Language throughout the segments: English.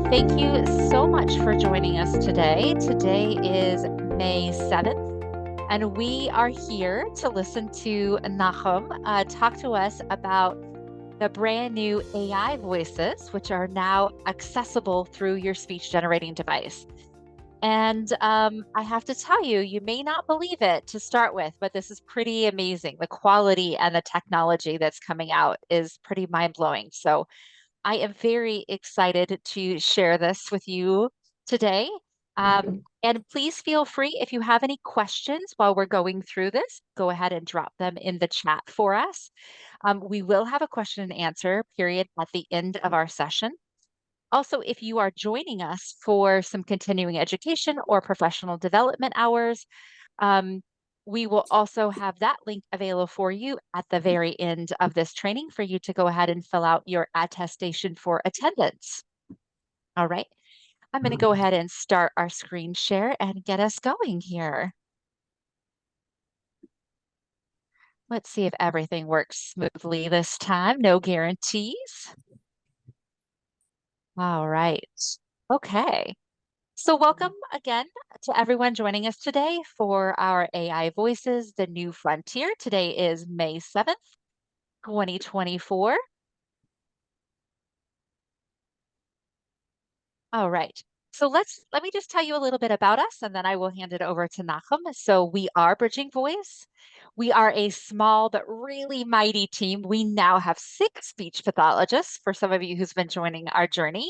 Thank you so much for joining us today. Today is May 7th, and we are here to listen to Nahum talk to us about the brand new AI voices, which are now accessible through your speech generating device. And I have to tell you, you may not believe it to start with, but this is pretty amazing. The quality and the technology that's coming out is pretty mind blowing. So I am very excited to share this with you today. And please feel free if you have any questions while we're going through this, go ahead and drop them in the chat for us. We will have a question and answer period at the end of our session. Also, if you are joining us for some continuing education or professional development hours, um, we will also have that link available for you at the very end of this training for you to go ahead and fill out your attestation for attendance. All right, I'm going to go ahead and start our screen share and get us going here. Let's see if everything works smoothly this time. No guarantees. All right. Okay. So welcome again to everyone joining us today for our AI Voices, the New Frontier. Today is May 7th, 2024. All right. So let me just tell you a little bit about us and then I will hand it over to Nachum. So we are Bridging Voice. We are a small but really mighty team. We now have 6 speech pathologists for some of you who's been joining our journey.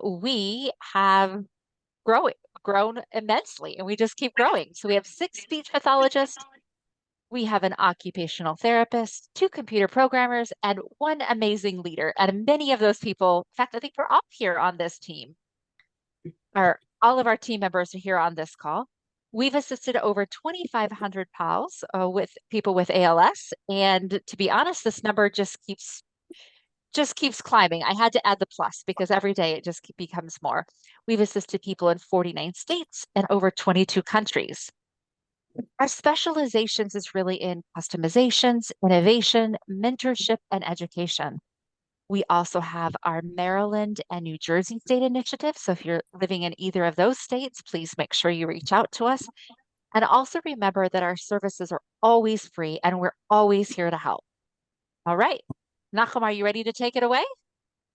We have grown immensely and we just keep growing. So we have 6 speech pathologists. We have an occupational therapist, 2 computer programmers, and 1 amazing leader. And many of those people, in fact, I think we're all here on this team, all of our team members are here on this call. We've assisted over 2,500 PALs with people with ALS. And to be honest, this number just keeps climbing. I had to add the plus because every day it just becomes more. We've assisted people in 49 states and over 22 countries. Our specializations is really in customizations, innovation, mentorship, and education. We also have our Maryland and New Jersey state initiatives. So if you're living in either of those states, please make sure you reach out to us. And also remember that our services are always free and we're always here to help. All right. Nachum, are you ready to take it away?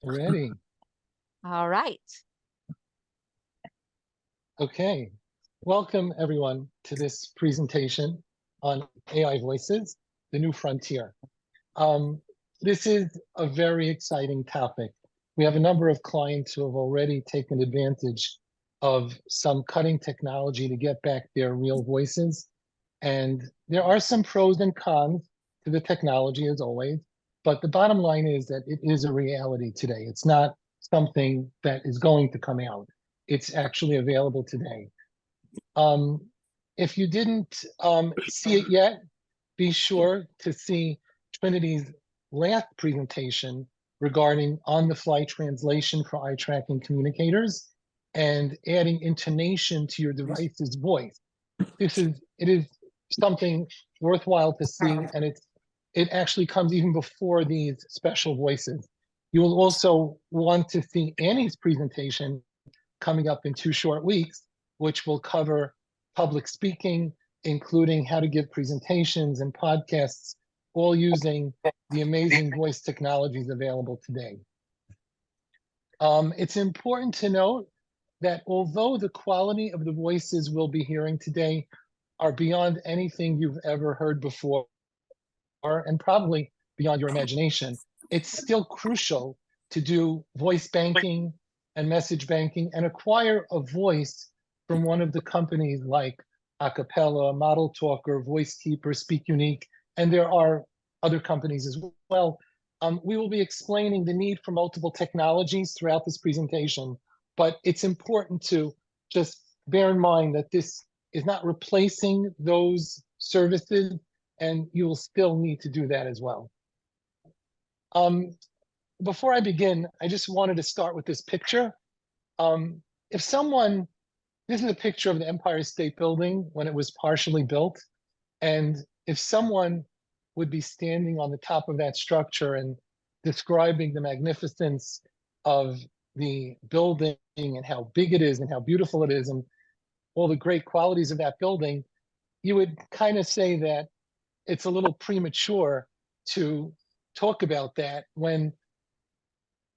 Ready. All right. Okay. Welcome, everyone, to this presentation on AI Voices, the New Frontier. This is a very exciting topic. We have a number of clients who have already taken advantage of some cutting technology to get back their real voices. And there are some pros and cons to the technology, as always. But the bottom line is that it is a reality today. It's not something that is going to come out. It's actually available today. If you didn't see it yet, be sure to see Trinity's last presentation regarding on-the-fly translation for eye tracking communicators and adding intonation to your device's voice. It is something worthwhile to see, and it actually comes even before these special voices. You will also want to see Annie's presentation coming up in 2 short weeks, which will cover public speaking, including how to give presentations and podcasts, all using the amazing voice technologies available today. It's important to note that although the quality of the voices we'll be hearing today are beyond anything you've ever heard before, and probably beyond your imagination, it's still crucial to do voice banking and message banking and acquire a voice from one of the companies like Acapella, Model Talker, Voice Keeper, Speak Unique, and there are other companies as well. We will be explaining the need for multiple technologies throughout this presentation, but it's important to just bear in mind that this is not replacing those services, and you will still need to do that as well. Before I begin, I just wanted to start with this picture. This is a picture of the Empire State Building when it was partially built. And if someone would be standing on the top of that structure and describing the magnificence of the building and how big it is and how beautiful it is and all the great qualities of that building, you would kind of say that it's a little premature to talk about that when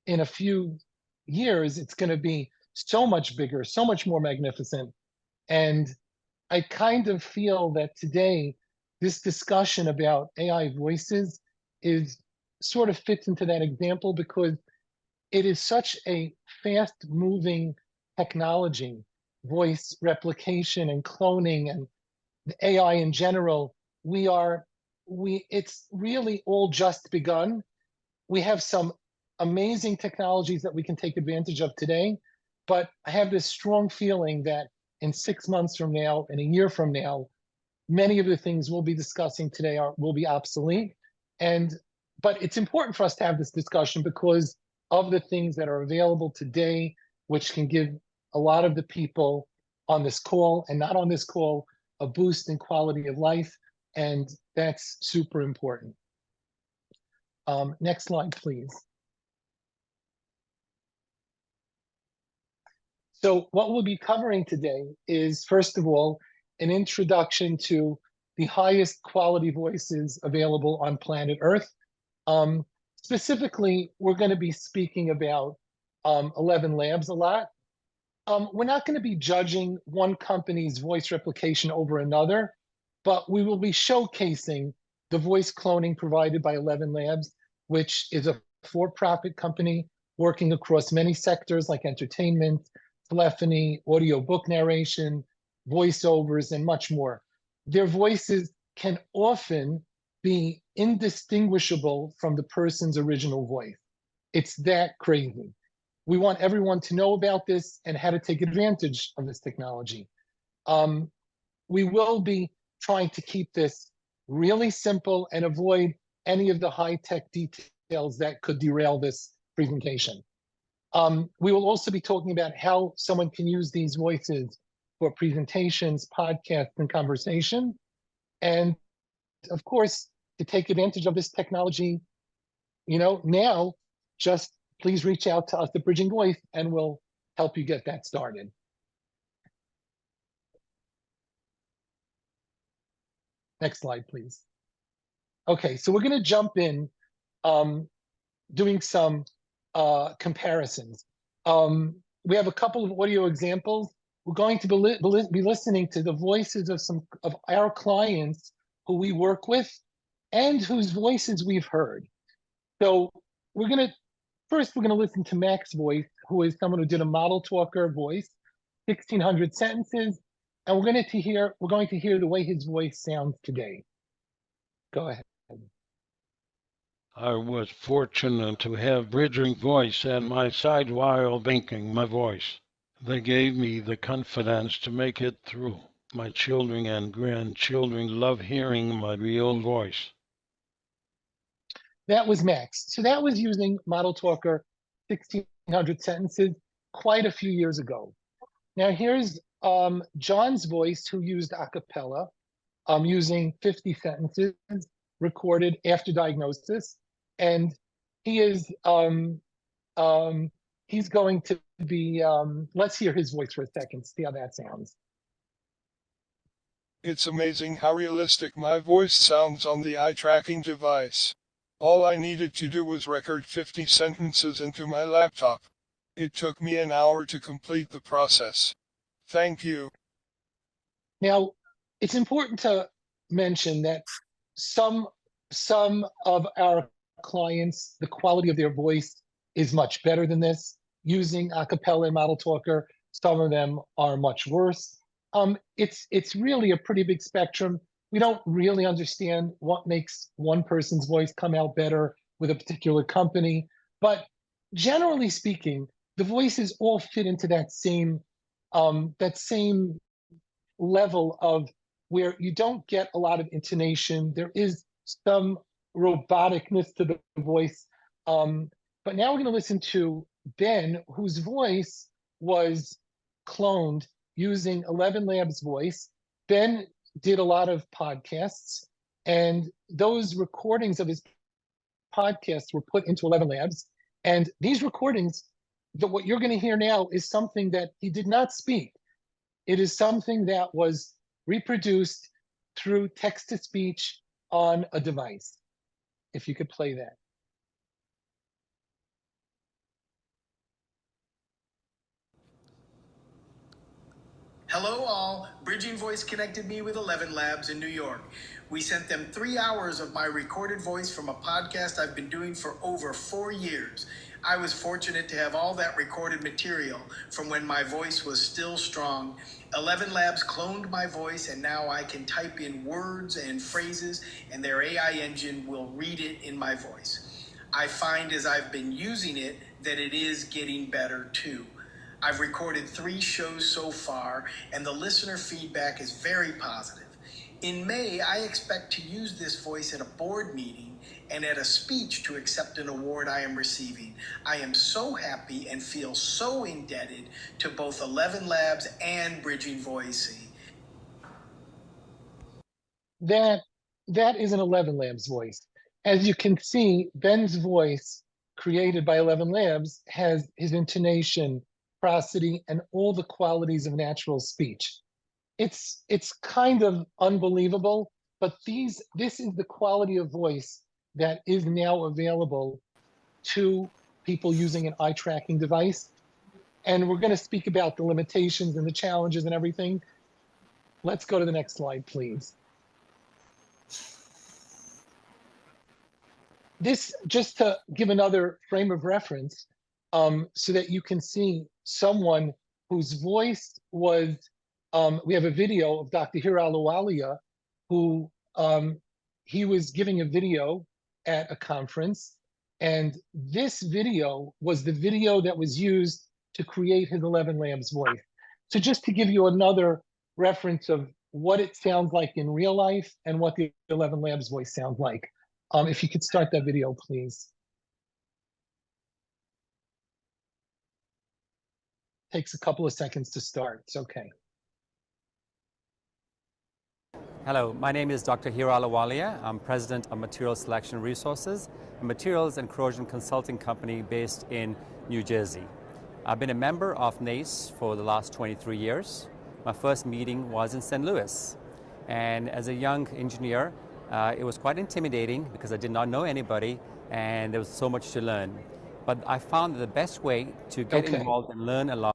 in a few years it's going to be so much bigger, so much more magnificent. And I kind of feel that today, this discussion about AI voices is sort of fits into that example because it is such a fast moving technology, voice replication and cloning and the AI in general. It's really all just begun. We have some amazing technologies that we can take advantage of today, but I have this strong feeling that in 6 months from now, and a year from now, many of the things we'll be discussing today will be obsolete. But it's important for us to have this discussion because of the things that are available today, which can give a lot of the people on this call and not on this call a boost in quality of life. And that's super important. Next slide, please. So what we'll be covering today is, first of all, an introduction to the highest quality voices available on planet Earth. Specifically, we're going to be speaking about 11 Labs a lot. We're not going to be judging one company's voice replication over another, but we will be showcasing the voice cloning provided by 11 Labs, which is a for-profit company working across many sectors like entertainment, telephony, audiobook narration, voiceovers, and much more. Their voices can often be indistinguishable from the person's original voice. It's that crazy. We want everyone to know about this and how to take advantage of this technology. We will be trying to keep this really simple and avoid any of the high-tech details that could derail this presentation. We will also be talking about how someone can use these voices for presentations, podcasts, and conversation. And of course, to take advantage of this technology, now, just please reach out to us at Bridging Voice and we'll help you get that started. Next slide, please. Okay, so we're going to jump in doing some comparisons. We have a couple of audio examples. We're going to be listening to the voices of our clients who we work with and whose voices we've heard. So we're going to listen to Mac's voice, who is someone who did a model talker voice, 1,600 sentences, and we're going to hear the way his voice sounds today. Go ahead. I was fortunate to have Bridging Voice at my side while making my voice. They gave me the confidence to make it through. My children and grandchildren love hearing my real voice. That was Max. So that was using Model Talker 1,600 sentences quite a few years ago. Now here's John's voice, who used a cappella, using 50 sentences recorded after diagnosis. And he is, he's going to be, let's hear his voice for a second, see how that sounds. It's amazing how realistic my voice sounds on the eye tracking device. All I needed to do was record 50 sentences into my laptop. It took me an hour to complete the process. Thank you. Now, it's important to mention that some of our clients, the quality of their voice is much better than this. Using a cappella and Model Talker, some of them are much worse. It's really a pretty big spectrum. We don't really understand what makes one person's voice come out better with a particular company, but generally speaking, the voices all fit into that same level of where you don't get a lot of intonation. There is some roboticness to the voice. But now we're going to listen to Ben, whose voice was cloned using 11 Labs voice. Ben did a lot of podcasts, and those recordings of his podcasts were put into 11 Labs. And these recordings what you're going to hear now is something that he did not speak. It is something that was reproduced through text-to-speech on a device. If you could play that. Hello all, Bridging Voice connected me with Elven Labs in New York. We sent them 3 hours of my recorded voice from a podcast I've been doing for over 4 years. I was fortunate to have all that recorded material from when my voice was still strong. Elven Labs cloned my voice and now I can type in words and phrases and their AI engine will read it in my voice. I find as I've been using it that it is getting better too. I've recorded 3 shows so far, and the listener feedback is very positive. In May, I expect to use this voice at a board meeting and at a speech to accept an award I am receiving. I am so happy and feel so indebted to both Elven Labs and Bridging Voice. That is an Elven Labs voice. As you can see, Ben's voice, created by Elven Labs, has his intonation, prosody, and all the qualities of natural speech. It's kind of unbelievable, but this is the quality of voice that is now available to people using an eye tracking device. And we're going to speak about the limitations and the challenges and everything. Let's go to the next slide, please. This, just to give another frame of reference, so that you can see someone whose voice was, we have a video of Dr. Hira Alawalia, who he was giving a video at a conference, and this video was the video that was used to create his Elven Labs voice. So just to give you another reference of what it sounds like in real life and what the Elven Labs voice sounds like. If you could start that video, please. Takes a couple of seconds to start. It's okay. Hello, my name is Dr. Hira Alawalia. I'm president of Material Selection Resources, a materials and corrosion consulting company based in New Jersey. I've been a member of NACE for the last 23 years. My first meeting was in St. Louis. And as a young engineer, it was quite intimidating because I did not know anybody and there was so much to learn. But I found that the best way to get involved and learn a lot.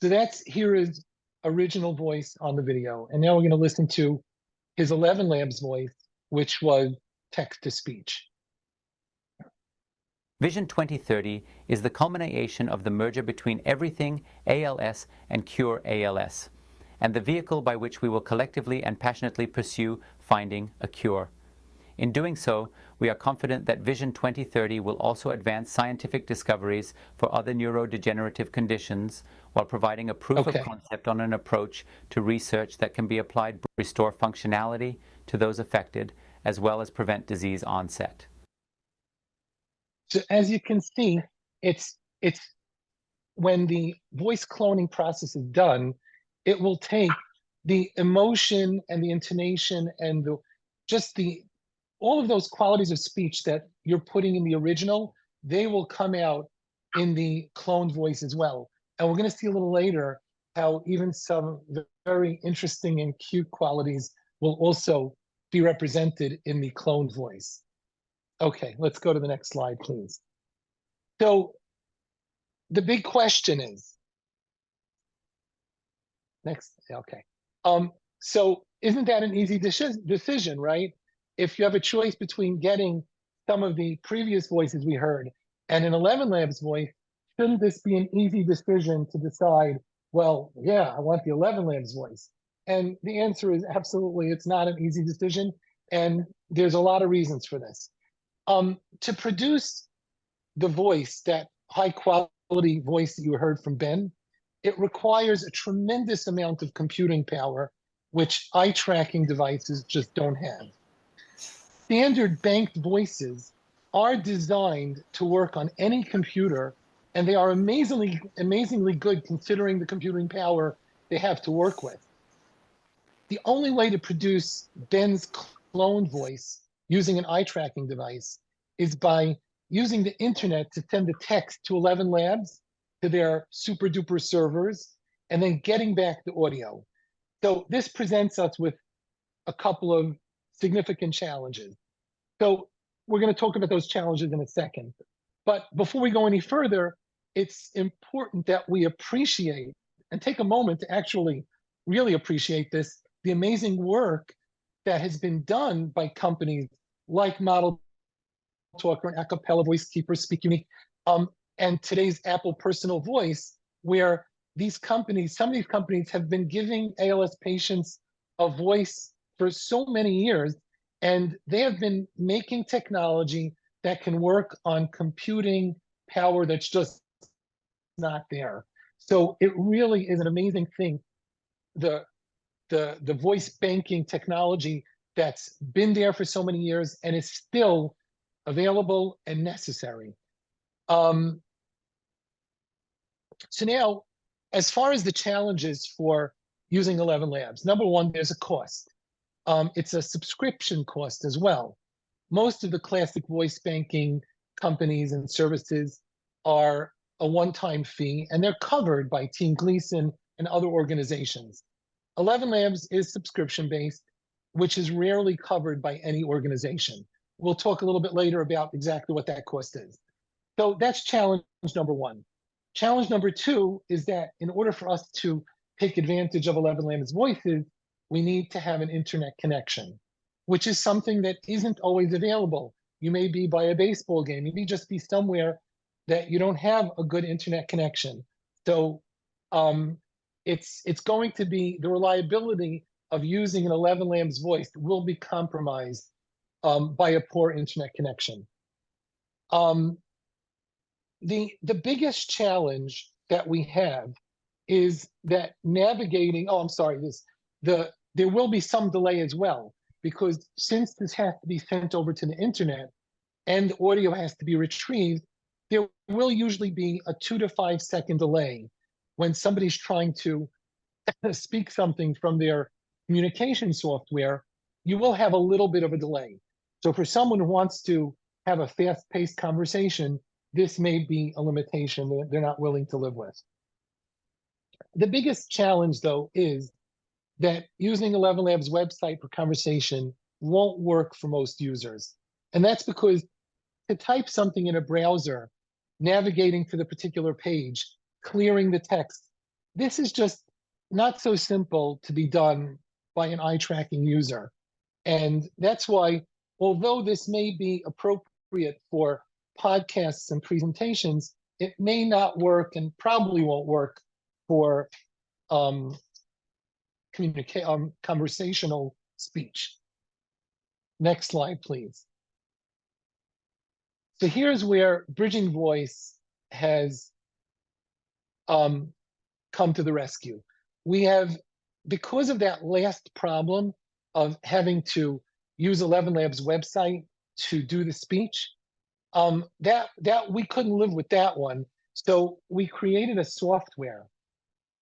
So that's Hira's original voice on the video. And now we're going to listen to his Elven Labs voice, which was text-to-speech. Vision 2030 is the culmination of the merger between Everything ALS and Cure ALS, and the vehicle by which we will collectively and passionately pursue finding a cure. In doing so, we are confident that Vision 2030 will also advance scientific discoveries for other neurodegenerative conditions while providing a proof of concept on an approach to research that can be applied to restore functionality to those affected, as well as prevent disease onset. So as you can see, it's when the voice cloning process is done, it will take the emotion and the intonation and all of those qualities of speech that you're putting in the original, they will come out in the cloned voice as well. And we're going to see a little later how even some very interesting and cute qualities will also be represented in the cloned voice. Okay, let's go to the next slide, please. So the big question is, next, okay. So isn't that an easy decision, right? If you have a choice between getting some of the previous voices we heard and an Elven Labs voice, shouldn't this be an easy decision to decide, well, yeah, I want the Elven Labs voice? And the answer is absolutely, it's not an easy decision. And there's a lot of reasons for this. To produce the voice, that high quality voice that you heard from Ben, it requires a tremendous amount of computing power, which eye tracking devices just don't have. Standard banked voices are designed to work on any computer, and they are amazingly good considering the computing power they have to work with. The only way to produce Ben's clone voice using an eye tracking device is by using the internet to send the text to Elven Labs to their super duper servers, and then getting back the audio. So this presents us with a couple of significant challenges. So we're going to talk about those challenges in a second. But before we go any further, it's important that we appreciate and take a moment to actually really appreciate this, the amazing work that has been done by companies like Model Talker and Acapella Voice Keeper, Speak Unique, and today's Apple Personal Voice, where these companies, some of these companies have been giving ALS patients a voice for so many years, and they have been making technology that can work on computing power that's just not there. So it really is an amazing thing, the voice banking technology that's been there for so many years and is still available and necessary. So now, as far as the challenges for using 11 Labs, number one, there's a cost. It's a subscription cost as well. Most of the classic voice banking companies and services are a one-time fee, and they're covered by Team Gleason and other organizations. 11 Labs is subscription-based, which is rarely covered by any organization. We'll talk a little bit later about exactly what that cost is. So that's challenge number one. Challenge number two is that in order for us to take advantage of 11 Labs voices, we need to have an internet connection, which is something that isn't always available. You may be by a baseball game, you may just be somewhere that you don't have a good internet connection. So it's going to be the reliability of using an 11 Labs voice will be compromised by a poor internet connection. The biggest challenge that we have is that navigating, there will be some delay as well, because since this has to be sent over to the internet and audio has to be retrieved, there will usually be a 2 to 5 second delay when somebody's trying to speak something from their communication software. You will have a little bit of a delay. So for someone who wants to have a fast-paced conversation, this may be a limitation that they're not willing to live with. The biggest challenge, though, is that using 11 Labs website for conversation won't work for most users. And that's because to type something in a browser, navigating to the particular page, clearing the text, this is just not so simple to be done by an eye-tracking user. And that's why, although this may be appropriate for podcasts and presentations, it may not work and probably won't work for conversational speech. Next slide, please. So here's where Bridging Voice has come to the rescue. We have, because of that last problem of having to use 11 Labs website to do the speech, that we couldn't live with that one. So we created a software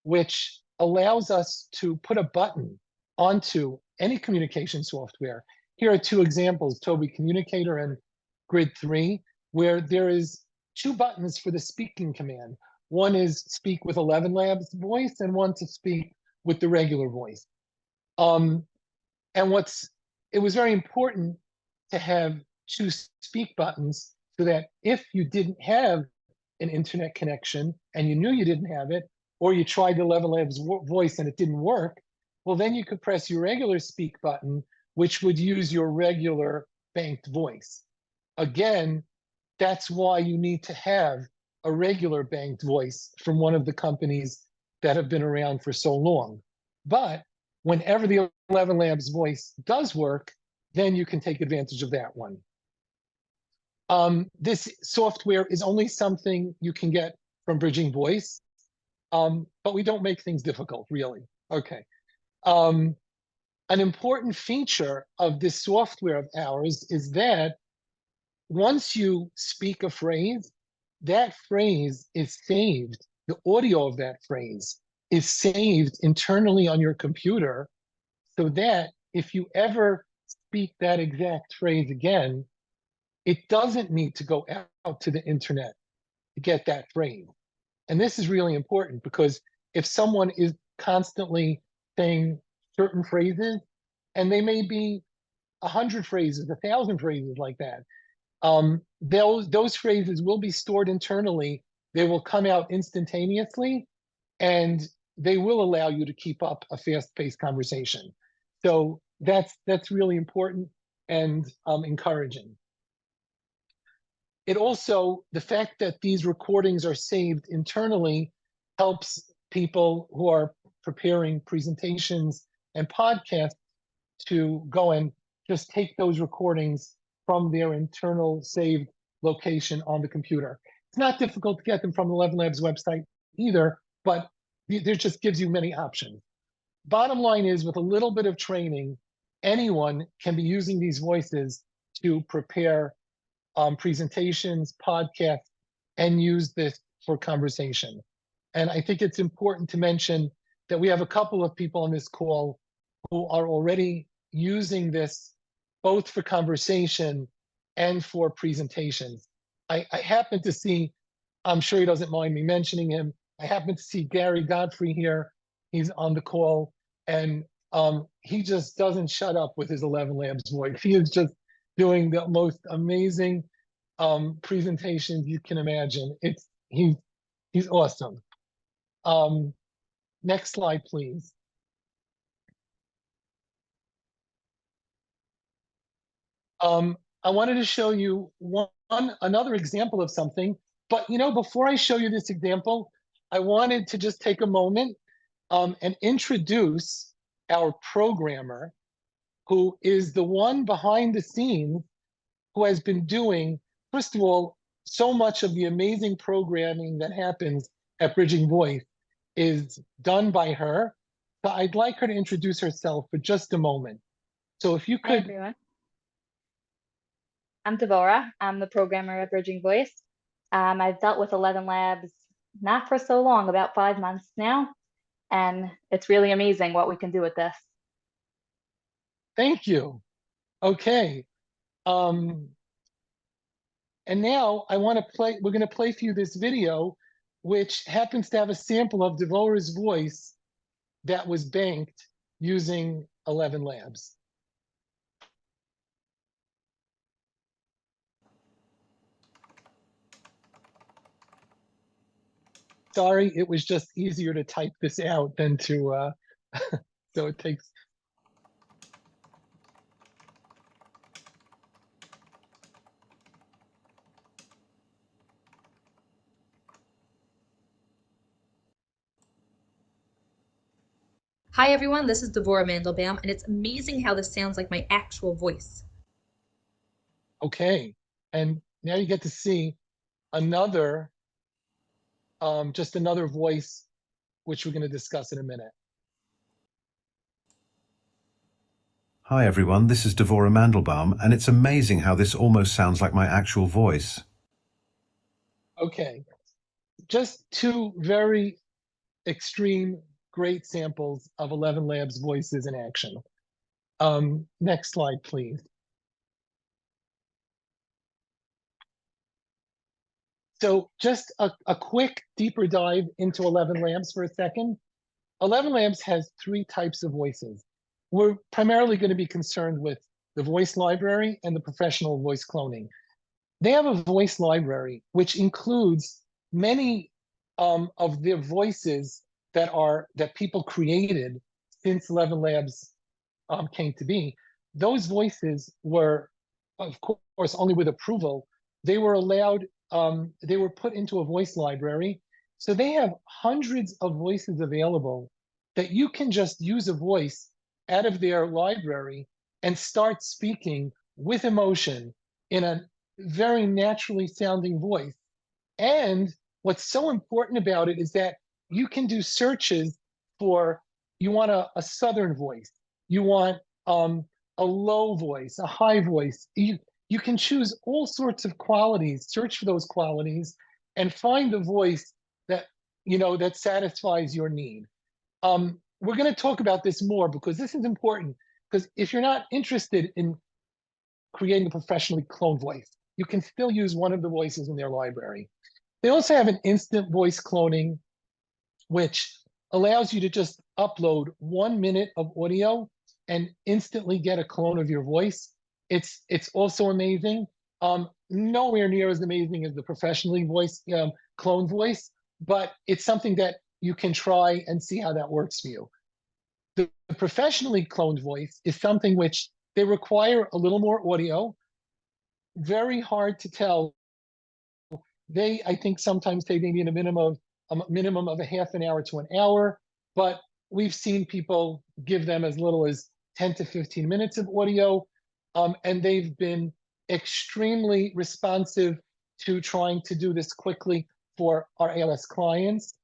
which allows us to put a button onto any communication software. Here are two examples, Toby Communicator and Grid 3, where there is 2 buttons for the speaking command. One is speak with 11 Labs voice and one to speak with the regular voice. And it was very important to have 2 speak buttons so that if you didn't have an internet connection and you knew you didn't have it, or you tried the 11 Labs voice and it didn't work, well, then you could press your regular speak button, which would use your regular banked voice. Again, that's why you need to have a regular banked voice from one of the companies that have been around for so long. But whenever the 11 Labs voice does work, then you can take advantage of that one. This software is only something you can get from Bridging Voice, but we don't make things difficult, really. Okay. An important feature of this software of ours is that once you speak a phrase, that phrase is saved. The audio of that phrase is saved internally on your computer, so that if you ever speak that exact phrase again, it doesn't need to go out to the internet to get that phrase. And this is really important because if someone is constantly saying certain phrases, and they may be 100 phrases, 1,000 phrases like that, those phrases will be stored internally. They will come out instantaneously, and they will allow you to keep up a fast-paced conversation. So that's really important and encouraging. It also, the fact that these recordings are saved internally helps people who are preparing presentations and podcasts to go and just take those recordings from their internal saved location on the computer. It's not difficult to get them from the Elven Labs website either, but there just gives you many options. Bottom line is, with a little bit of training, anyone can be using these voices to prepare presentations, podcasts, and use this for conversation. And I think it's important to mention that we have a couple of people on this call who are already using this both for conversation and for presentations. I happen to see, I'm sure he doesn't mind me mentioning him, I happen to see Gary Godfrey here. He's on the call, and he just doesn't shut up with his 11 Labs voice. He is just doing the most amazing presentations you can imagine. He's awesome. Next slide, please. I wanted to show you another example of something, but before I show you this example, I wanted to just take a moment and introduce our programmer, who is the one behind the scenes who has been doing, first of all, so much of the amazing programming that happens at Bridging Voice is done by her. So I'd like her to introduce herself for just a moment. So if you Hi, could. everyone. I'm Devorah. I'm the programmer at Bridging Voice. I've dealt with 11 Labs not for so long, about 5 months now, and it's really amazing what we can do with this. Thank you. Okay. And now we're going to play for you this video, which happens to have a sample of Devorah's voice that was banked using 11 Labs. Sorry, it was just easier to type this out than to, so it takes. Hi everyone, this is Devorah Mandelbaum, and it's amazing how this sounds like my actual voice. Okay, and now you get to see another, just another voice, which we're going to discuss in a minute. Hi everyone, this is Devorah Mandelbaum, and it's amazing how this almost sounds like my actual voice. Okay, just two very extreme, great samples of 11 Labs voices in action. Next slide, please. So just a quick deeper dive into 11 Labs for a second. 11 Labs has 3 types of voices. We're primarily going to be concerned with the voice library and the professional voice cloning. They have a voice library, which includes many of their voices that people created since 11 Labs came to be. Those voices were, of course, only with approval. They were allowed, they were put into a voice library. So they have hundreds of voices available that you can just use a voice out of their library and start speaking with emotion in a very naturally sounding voice. And what's so important about it is that you can do searches for, you want a southern voice, you want a low voice, a high voice. You can choose all sorts of qualities, search for those qualities, and find the voice that that satisfies your need. We're going to talk about this more because this is important. Because if you're not interested in creating a professionally cloned voice, you can still use one of the voices in their library. They also have an instant voice cloning, which allows you to just upload 1 minute of audio and instantly get a clone of your voice. It's also amazing. Nowhere near as amazing as the professionally voiced clone voice, but it's something that you can try and see how that works for you. The professionally cloned voice is something which they require a little more audio. Very hard to tell. I think, sometimes take maybe a minimum of a half an hour to an hour, but we've seen people give them as little as 10 to 15 minutes of audio, and they've been extremely responsive to trying to do this quickly for our ALS clients.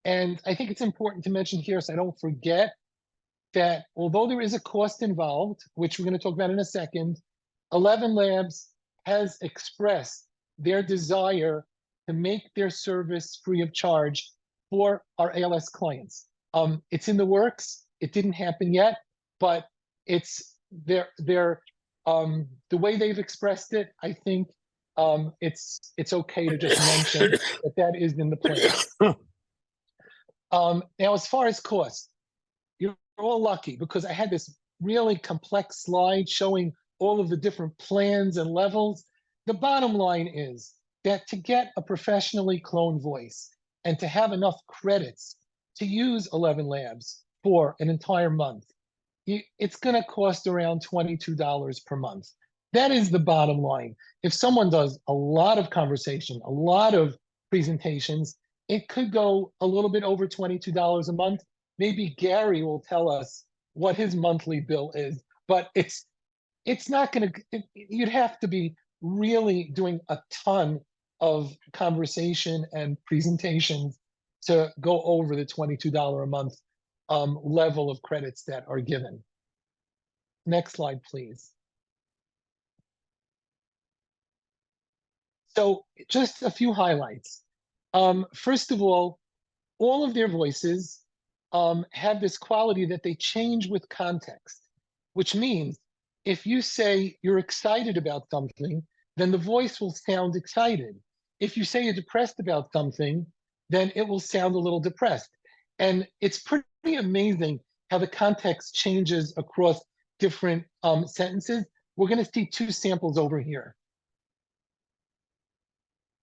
And I think it's important to mention here, so I don't forget, that although there is a cost involved, which we're going to talk about in a second, 11 Labs has expressed their desire to make their service free of charge for our ALS clients. It's in the works. It didn't happen yet, but it's the way they've expressed it. I think it's okay to just mention that is in the plan. Now, as far as cost, you're all lucky because I had this really complex slide showing all of the different plans and levels. The bottom line is that to get a professionally cloned voice and to have enough credits to use 11 Labs for an entire month, it's going to cost around $22 per month. That is the bottom line. If someone does a lot of conversation, a lot of presentations, it could go a little bit over $22 a month. Maybe Gary will tell us what his monthly bill is, but it's not going to, you'd have to be really doing a ton of conversation and presentations to go over the $22 a month level of credits that are given. Next slide, please. So just a few highlights. First of all of their voices have this quality that they change with context, which means if you say you're excited about something, then the voice will sound excited. If you say you're depressed about something, then it will sound a little depressed. And it's pretty amazing how the context changes across different sentences. We're going to see two samples over here.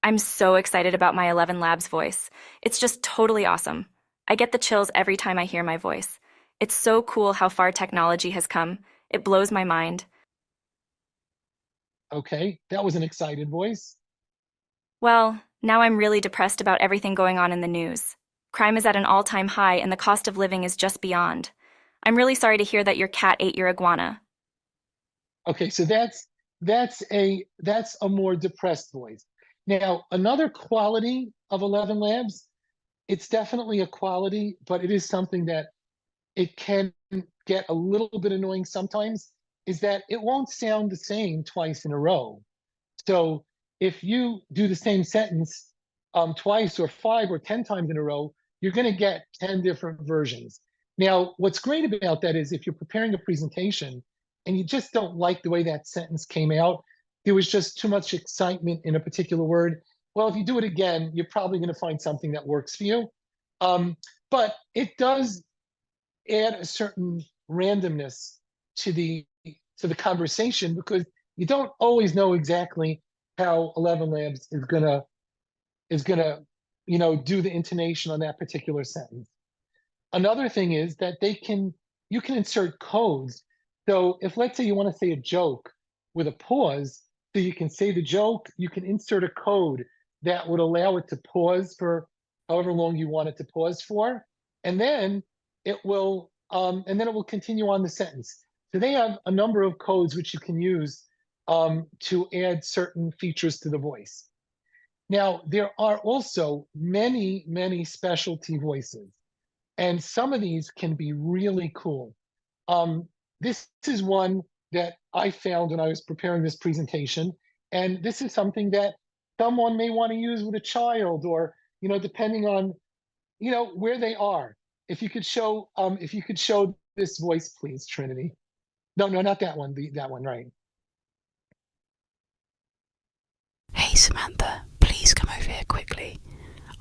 I'm so excited about my 11 Labs voice. It's just totally awesome. I get the chills every time I hear my voice. It's so cool how far technology has come. It blows my mind. Okay, that was an excited voice. Well, now I'm really depressed about everything going on in the news. Crime is at an all-time high and the cost of living is just beyond. I'm really sorry to hear that your cat ate your iguana. Okay, so that's a more depressed voice. Now, another quality of 11 Labs, it's definitely a quality, but it is something that it can get a little bit annoying sometimes, is that it won't sound the same twice in a row. So if you do the same sentence twice or 5 or 10 times in a row, you're going to get 10 different versions. Now, what's great about that is if you're preparing a presentation and you just don't like the way that sentence came out, there was just too much excitement in a particular word, well, if you do it again, you're probably going to find something that works for you. But it does add a certain randomness to the conversation because you don't always know exactly how 11 Labs is gonna do the intonation on that particular sentence. Another thing is that you can insert codes. So if, let's say, you want to say a joke with a pause, so you can say the joke, you can insert a code that would allow it to pause for however long you want it to pause for, and then it will continue on the sentence. So they have a number of codes which you can use to add certain features to the voice. Now, there are also many, many specialty voices, and some of these can be really cool. This is one that I found when I was preparing this presentation, and this is something that someone may want to use with a child, or depending on where they are. If you could show this voice, please, Trinity. No, not that one. That one, right? Hey Samantha, please please come over here quickly?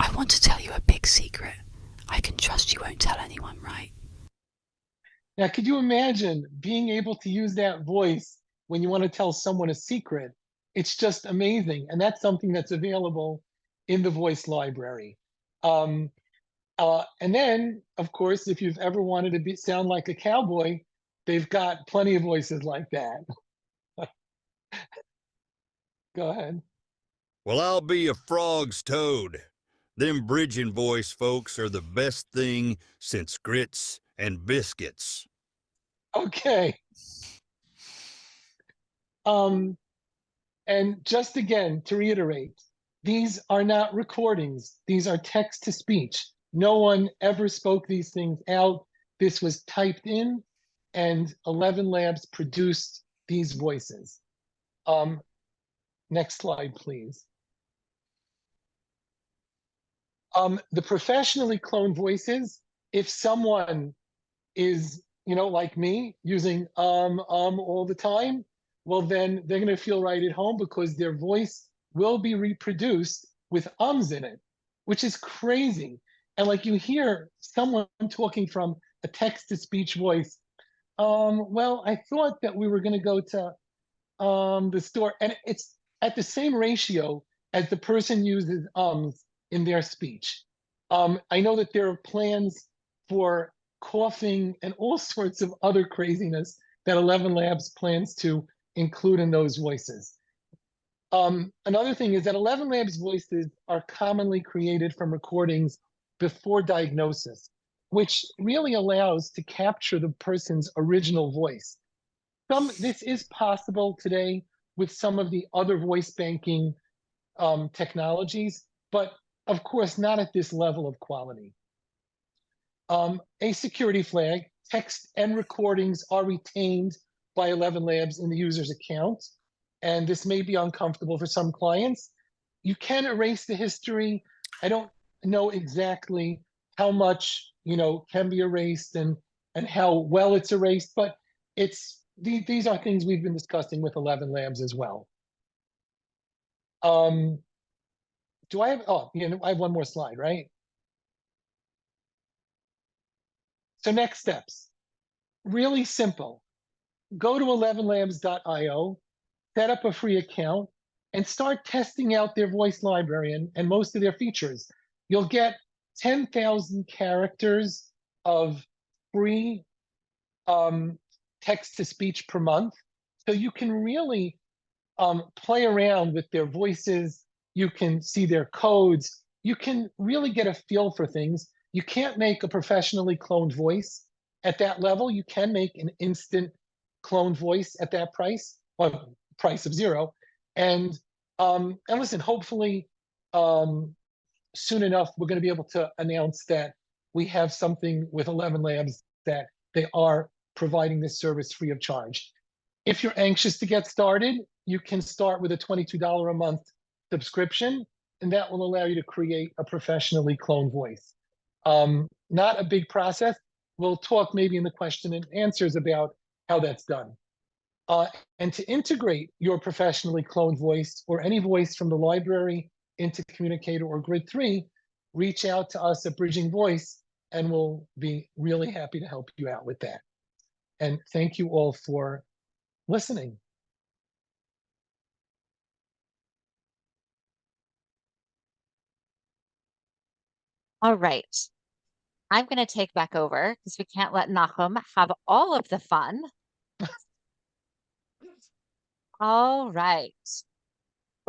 I want to tell you a big secret. I can trust you won't tell anyone, right? Now, could you imagine being able to use that voice when you want to tell someone a secret? It's just amazing. And that's something that's available in the voice library. And then, of course, if you've ever wanted to sound like a cowboy, they've got plenty of voices like that. Go ahead. Well, I'll be a frog's toad. Them bridging voice folks are the best thing since grits and biscuits. Okay. And just again, to reiterate, these are not recordings. These are text to speech. No one ever spoke these things out. This was typed in, and 11 Labs produced these voices. Next slide, please. The professionally cloned voices, if someone is, like me, using all the time, well, then they're going to feel right at home because their voice will be reproduced with ums in it, which is crazy. And like you hear someone talking from a text-to-speech voice, well, I thought that we were going to go to the store, and it's at the same ratio as the person uses ums in their speech. I know that there are plans for coughing and all sorts of other craziness that 11 Labs plans to include in those voices. Another thing is that 11 Labs voices are commonly created from recordings before diagnosis, which really allows to capture the person's original voice. This is possible today with some of the other voice banking technologies, but of course not at this level of quality. A security flag, text and recordings are retained by 11 Labs in the user's account, and this may be uncomfortable for some clients. You can erase the history. I don't know exactly how much can be erased and how well it's erased, but these are things we've been discussing with 11 Labs as well. Do I have, I have one more slide, right? So next steps, really simple. Go to 11labs.io, set up a free account, and start testing out their voice library and most of their features. You'll get 10,000 characters of free text-to-speech per month. So you can really play around with their voices. You can see their codes. You can really get a feel for things. You can't make a professionally cloned voice at that level. You can make an instant cloned voice at that price, or price of zero. And listen, hopefully soon enough, we're going to be able to announce that we have something with 11 Labs that they are providing this service free of charge. If you're anxious to get started, you can start with a $22 a month subscription, and that will allow you to create a professionally cloned voice. Not a big process. We'll talk maybe in the question and answers about how that's done. And to integrate your professionally cloned voice or any voice from the library into Communicator or Grid 3, reach out to us at Bridging Voice, and we'll be really happy to help you out with that. And thank you all for listening. All right. I'm going to take back over because we can't let Nahum have all of the fun. All right.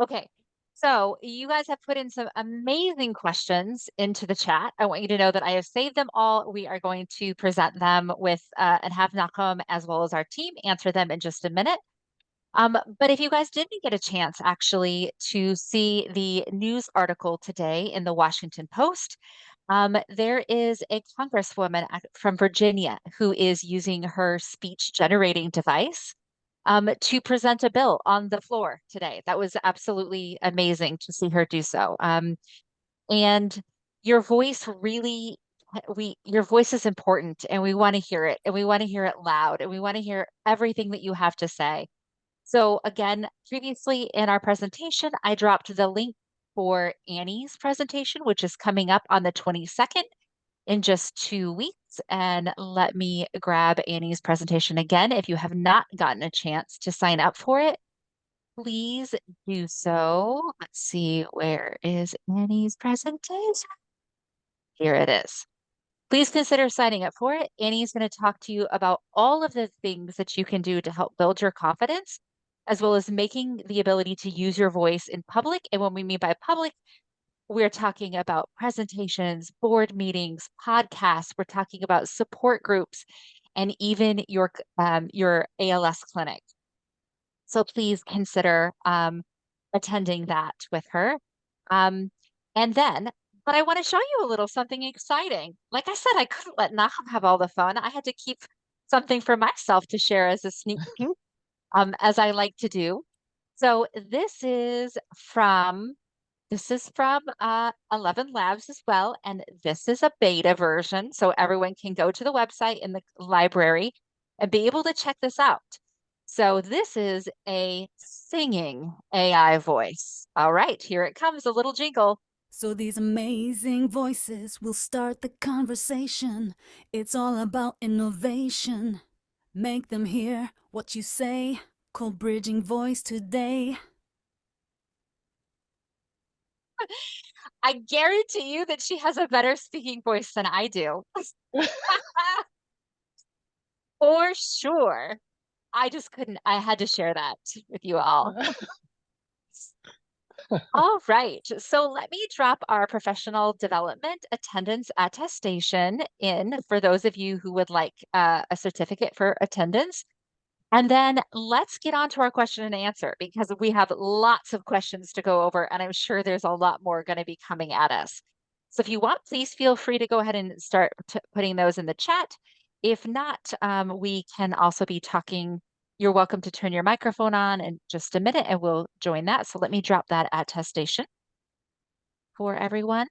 Okay. So you guys have put in some amazing questions into the chat. I want you to know that I have saved them all. We are going to present them with and have Nahum as well as our team answer them in just a minute. But if you guys didn't get a chance actually to see the news article today in the Washington Post, there is a congresswoman from Virginia who is using her speech generating device to present a bill on the floor today. That was absolutely amazing to see her do so. And your voice really, your voice is important, and we want to hear it, and we want to hear it loud, and we want to hear everything that you have to say. So again, previously in our presentation, I dropped the link for Annie's presentation, which is coming up on the 22nd in just 2 weeks. And let me grab Annie's presentation again. If you have not gotten a chance to sign up for it, please do so. Let's see, where is Annie's presentation? Here it is. Please consider signing up for it. Annie's going to talk to you about all of the things that you can do to help build your confidence, as well as making the ability to use your voice in public. And when we mean by public, we're talking about presentations, board meetings, podcasts. We're talking about support groups, and even your ALS clinic. So please consider attending that with her. And then, but I want to show you a little something exciting. Like I said, I couldn't let Nahum have all the fun. I had to keep something for myself to share as a sneak peek, as I like to do. So this is from 11 Labs as well, and this is a beta version, so everyone can go to the website in the library and be able to check this out. So this is a singing AI voice. All right, here it comes, a little jingle. So these amazing voices will start the conversation. It's all about innovation. Make them hear what you say. Call Bridging Voice today. I guarantee you that she has a better speaking voice than I do. For sure. I just couldn't, I had to share that with you all. All right, so let me drop our professional development attendance attestation in for those of you who would like a certificate for attendance. And then let's get on to our question and answer, because we have lots of questions to go over, and I'm sure there's a lot more going to be coming at us. So if you want, please feel free to go ahead and start putting those in the chat. If not, we can also be talking. You're welcome to turn your microphone on in just a minute and we'll join that. So let me drop that attestation for everyone.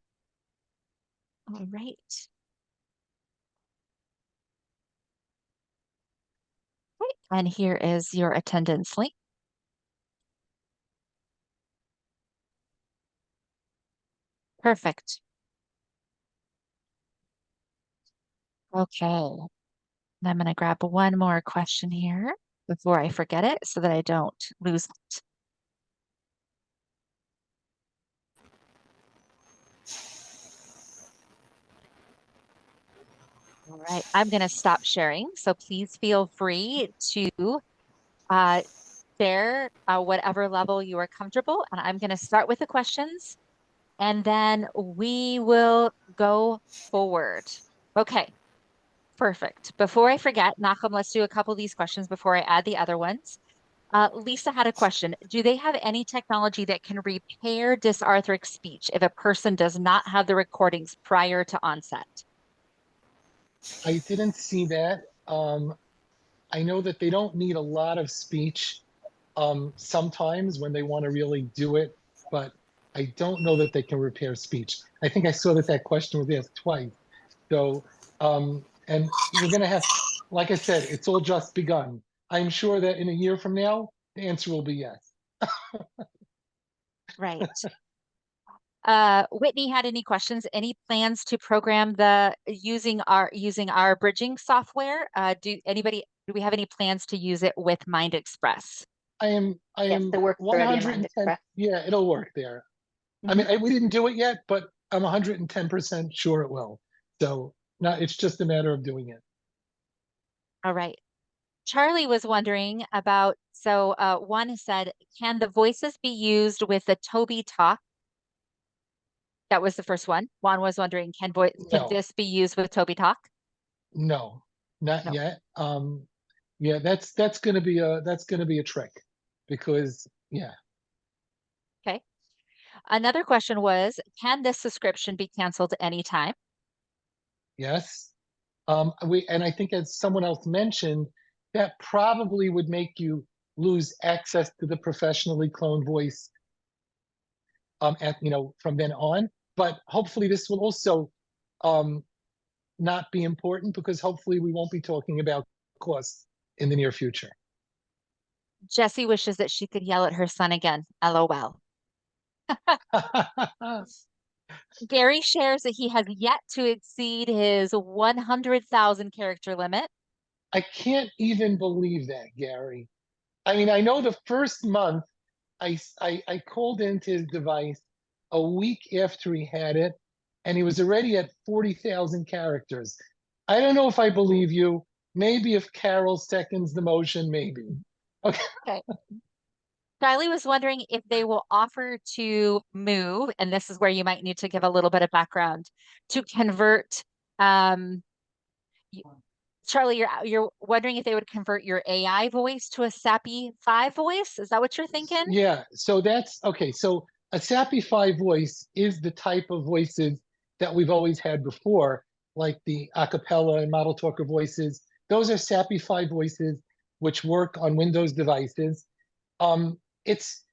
All right. And here is your attendance link. Perfect. Okay. And I'm going to grab one more question here before I forget it so that I don't lose it. All right, I'm going to stop sharing. So please feel free to share whatever level you are comfortable. And I'm going to start with the questions and then we will go forward. Okay, perfect. Before I forget, Nachum, let's do a couple of these questions before I add the other ones. Lisa had a question. Do they have any technology that can repair dysarthric speech if a person does not have the recordings prior to onset? I didn't see that. I know that they don't need a lot of speech sometimes when they want to really do it, but I don't know that they can repair speech. I think I saw that that question was asked twice. So, and we're going to have, like I said, it's all just begun. I'm sure that in a year from now, the answer will be yes. Right. Whitney had any questions? Any plans to program using our bridging software? Do we have any plans to use it with MindExpress? I am the work's already in 110. MindExpress. Yeah, it'll work there. I mean, we didn't do it yet, but I'm 110% sure it will. So it's just a matter of doing it. All right. Charlie was wondering about, so one said, can the voices be used with the Toby Talk? That was the first one. Juan was wondering, can this be used with Toby Talk? No, not yet. Yeah, that's gonna be a trick because yeah. Okay. Another question was, can this subscription be canceled anytime? Yes. And I think as someone else mentioned, that probably would make you lose access to the professionally cloned voice from then on. But hopefully this will also not be important because hopefully we won't be talking about costs in the near future. Jessie wishes that she could yell at her son again. LOL. Gary shares that he has yet to exceed his 100,000 character limit. I can't even believe that, Gary. I mean, I know the first month I called into his device a week after he had it, and he was already at 40,000 characters. I don't know if I believe you. Maybe if Carol seconds the motion, maybe. Okay. Okay. Charlie was wondering if they will offer to move, and this is where you might need to give a little bit of background to convert. Um, Charlie, you're wondering if they would convert your AI voice to a SAPI 5 voice. Is that what you're thinking? Yeah, so that's okay. So a SAPI 5 voice is the type of voices that we've always had before, like the acapella and model talker voices. Those are SAPI 5 voices which work on Windows devices. Um, it's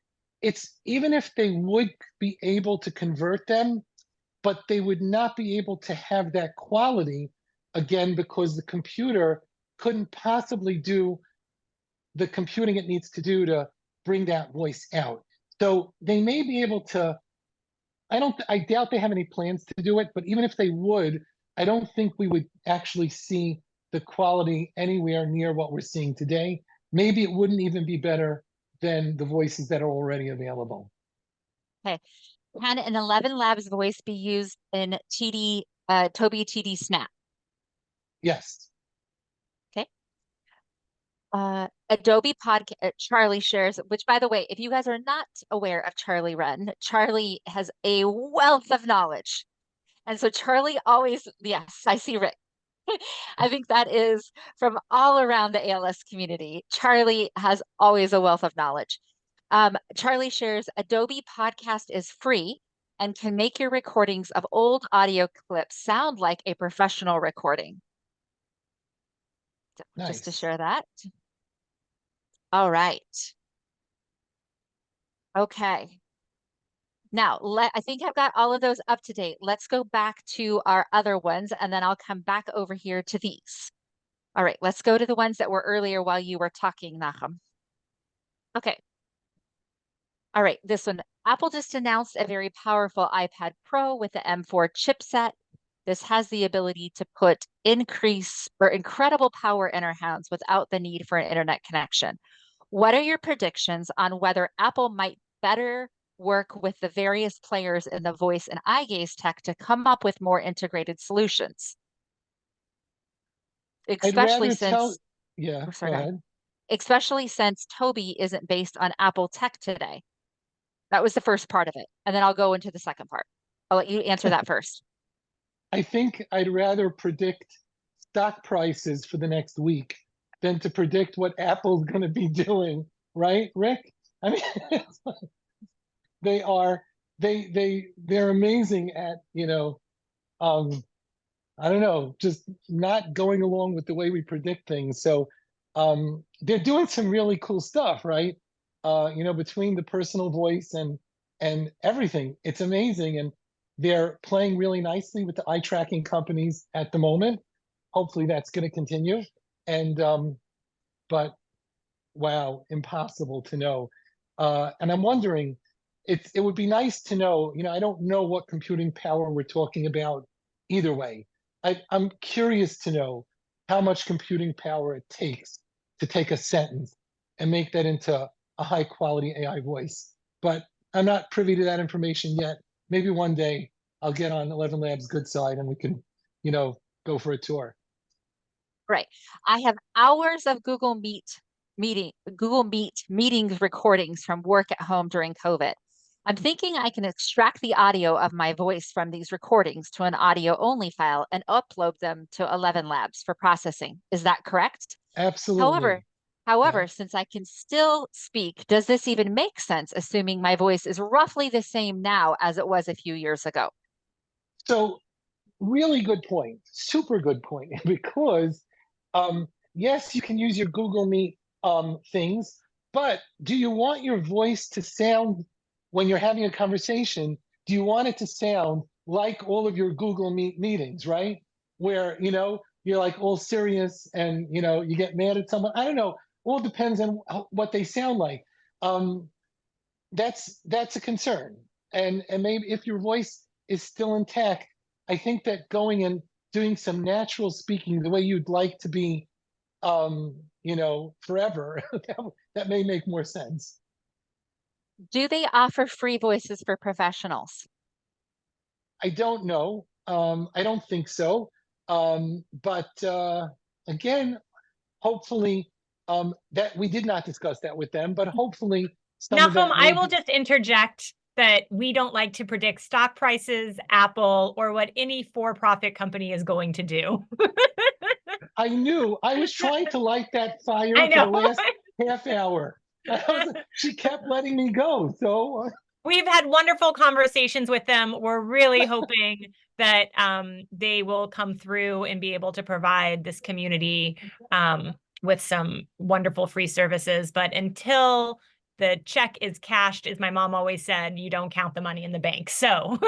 even if they would be able to convert them, but they would not be able to have that quality again because the computer couldn't possibly do the computing it needs to do to bring that voice out. So they may be able to, I doubt they have any plans to do it, but even if they would, I don't think we would actually see the quality anywhere near what we're seeing today. Maybe it wouldn't even be better than the voices that are already available. Okay. Can an 11 Labs voice be used in Tobii TD Snap? Yes. Okay. Adobe Podcast, Charlie shares, which by the way, if you guys are not aware of Charlie Wren, Charlie has a wealth of knowledge. And so Charlie always, yes, I see Rick. I think that is from all around the ALS community. Charlie has always a wealth of knowledge. Charlie shares Adobe Podcast is free and can make your recordings of old audio clips sound like a professional recording. So just to share that. All right. Okay. Now, I think I've got all of those up to date. Let's go back to our other ones, and then I'll come back over here to these. All right, let's go to the ones that were earlier while you were talking, Nachum. Okay. All right, this one. Apple just announced a very powerful iPad Pro with the M4 chipset. This has the ability to put incredible power in our hands without the need for an internet connection. What are your predictions on whether Apple might better work with the various players in the voice and eye gaze tech to come up with more integrated solutions? Especially since, yeah, oh, sorry, go ahead. Especially since Tobii isn't based on Apple tech today. That was the first part of it. And then I'll go into the second part. I'll let you answer that first. I think I'd rather predict stock prices for the next week than to predict what Apple's going to be doing, right, Rick? I mean, they're amazing at, I don't know, just not going along with the way we predict things. So they're doing some really cool stuff, right? Between the personal voice and everything, it's amazing. And they're playing really nicely with the eye tracking companies at the moment. Hopefully that's going to continue. And but wow, impossible to know. And I'm wondering, it would be nice to know, I don't know what computing power we're talking about either way. I'm curious to know how much computing power it takes to take a sentence and make that into a high quality AI voice. But I'm not privy to that information yet. Maybe one day I'll get on 11 Labs' good side and we can, go for a tour. Right. I have hours of Google Meet meetings recordings from work at home during COVID. I'm thinking I can extract the audio of my voice from these recordings to an audio only file and upload them to 11 Labs for processing. Is that correct? Absolutely. However, since I can still speak, does this even make sense, assuming my voice is roughly the same now as it was a few years ago? So really good point, super good point, because yes, you can use your Google Meet things, but do you want your voice to sound, when you're having a conversation, do you want it to sound like all of your Google Meet meetings, right? Where, you're like all serious and, you get mad at someone. I don't know. All depends on what they sound like. That's a concern. And maybe if your voice is still intact, I think that going and doing some natural speaking the way you'd like to be, forever, that may make more sense. Do they offer free voices for professionals? I don't know. I don't think so. But again, hopefully, that we did not discuss that with them, but hopefully some of Nahum, that I may will be. just interject that we don't like to predict stock prices, Apple, or what any for-profit company is going to do. I knew. I was trying to light that fire I for the know. last half hour. She kept letting me go. So We've had wonderful conversations with them. We're really hoping that they will come through and be able to provide this community with some wonderful free services. But until the check is cashed, as my mom always said, you don't count the money in the bank. So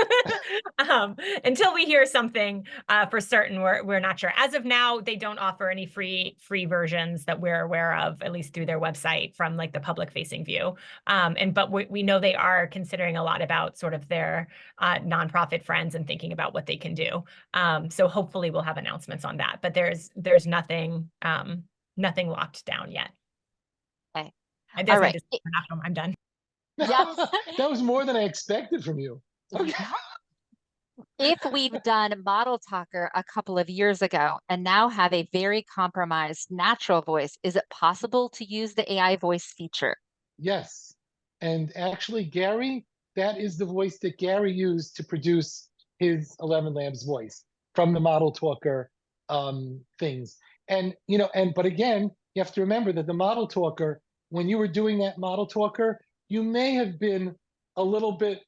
until we hear something for certain, we're not sure. As of now, they don't offer any free versions that we're aware of, at least through their website from like the public facing view. But we know they are considering a lot about sort of their nonprofit friends and thinking about what they can do. So hopefully we'll have announcements on that. But there's nothing nothing locked down yet. Okay. That's All my right. decision for Nahum. I'm done. Yes. that was more than I expected from you. Okay. If we've done Model Talker a couple of years ago and now have a very compromised natural voice, is it possible to use the AI voice feature? Yes. And actually, Gary, that is the voice that Gary used to produce his 11 Labs voice from the Model Talker things. And, but again, you have to remember that the Model Talker, when you were doing that Model Talker, you may have been a little bit,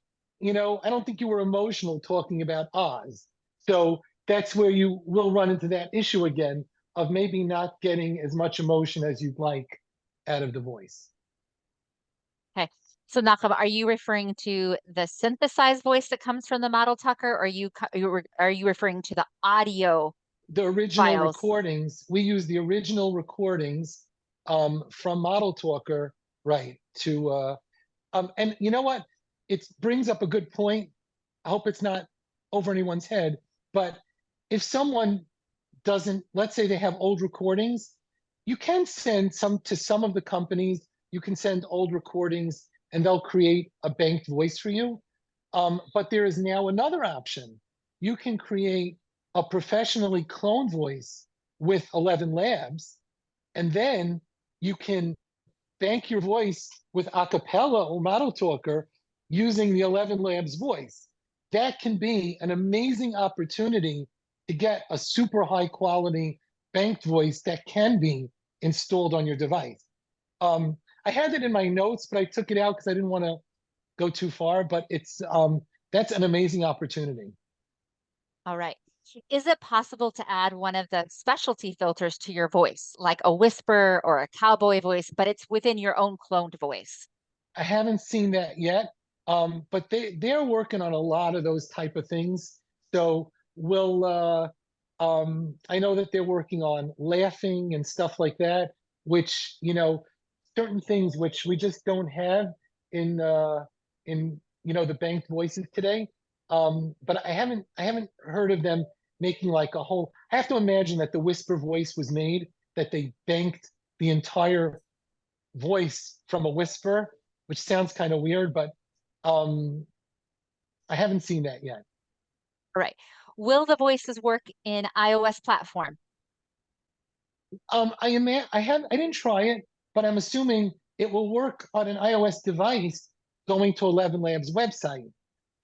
I don't think you were emotional talking about Oz. So that's where you will run into that issue again of maybe not getting as much emotion as you'd like out of the voice. Okay. So Nakam, are you referring to the synthesized voice that comes from the Model Talker, or are you referring to the audio? The original files? recordings, we use the original recordings from Model Talker, right? And you know what? It brings up a good point. I hope it's not over anyone's head, but if someone doesn't, let's say they have old recordings, you can send some to some of the companies. You can send old recordings and they'll create a banked voice for you. But there is now another option. You can create a professionally cloned voice with 11 Labs, and then you can bank your voice with acapella or Model Talker using the 11 Labs voice. That can be an amazing opportunity to get a super high quality banked voice that can be installed on your device. I had it in my notes, but I took it out because I didn't want to go too far, but it's that's an amazing opportunity. All right. Is it possible to add one of the specialty filters to your voice, like a whisper or a cowboy voice, but it's within your own cloned voice? I haven't seen that yet, but they're working on a lot of those type of things. So I know that they're working on laughing and stuff like that, which certain things which we just don't have in the banked voices today. But I haven't heard of them making like a whole. I have to imagine that the whisper voice was made, that they banked the entire voice from a whisper, which sounds kind of weird, but I haven't seen that yet. All right. Will the voices work in iOS platform? I didn't try it, but I'm assuming it will work on an iOS device going to 11 Labs website.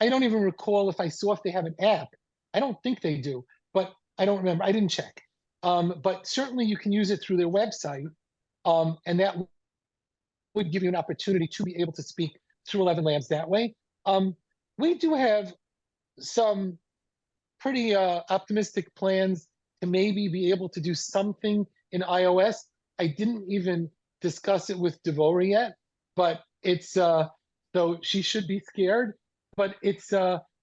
I don't even recall if I saw if they have an app. I don't think they do, but I don't remember. I didn't check. But certainly you can use it through their website, and that would give you an opportunity to be able to speak through 11 Labs that way. We do have some pretty optimistic plans to maybe be able to do something in iOS. I didn't even discuss it with Devora yet, but it's so she should be scared. But it's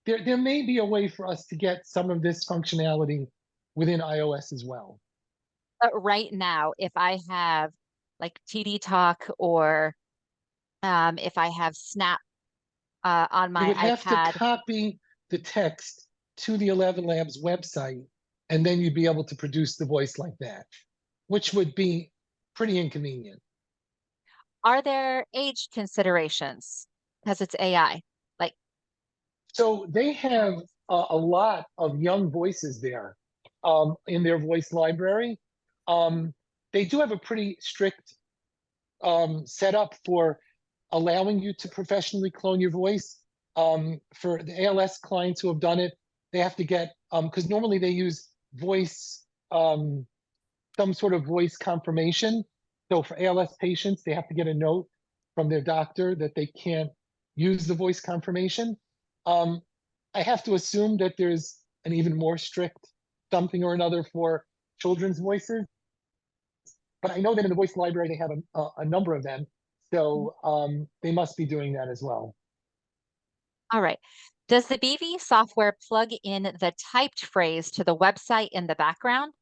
there may be a way for us to get some of this functionality within iOS as well. But right now, if I have like TD Talk or if I have Snap on You my would have to iPad. copy the text to the 11 Labs website, and then you'd be able to produce the voice like that, which would be pretty inconvenient. Are there age considerations because it's AI? Like, So they have a lot of young voices there in their voice library. They do have a pretty strict setup for allowing you to professionally clone your voice. For the ALS clients who have done it, they have to get, because normally they use voice, some sort of voice confirmation. So for ALS patients, they have to get a note from their doctor that they can't use the voice confirmation. I have to assume that there's an even more strict something or another for children's voices. But I know that in the voice library, they have a number of them. So they must be doing that as well. all right. Does the BV software plug in the typed phrase to the website in the background?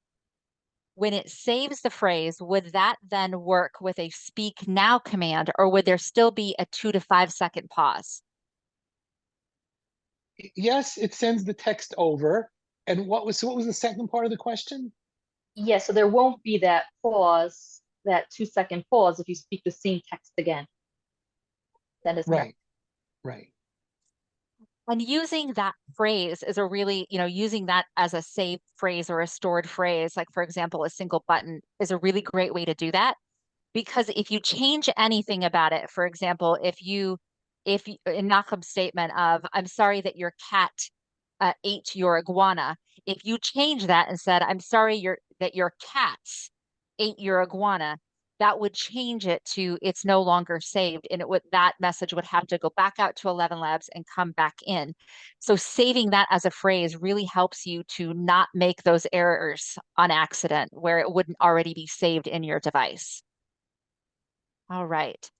When it saves the phrase, would that then work with a speak now command, or would there still be a 2 to 5 second pause? Yes, it sends the text over. And what was the second part of the question? Yeah, so there won't be that pause, that 2-second pause if you speak the same text again. That is correct. Right. And using that phrase is a really, using that as a saved phrase or a stored phrase, like for example, a single button, is a really great way to do that. Because if you change anything about it, for example, if in Nachum's statement of, I'm sorry that your cat ate your iguana, if you change that and said, I'm sorry that your cats ate your iguana, that would change it to it's no longer saved, and that message would have to go back out to 11 Labs and come back in. So saving that as a phrase really helps you to not make those errors on accident where it wouldn't already be saved in your device. All right.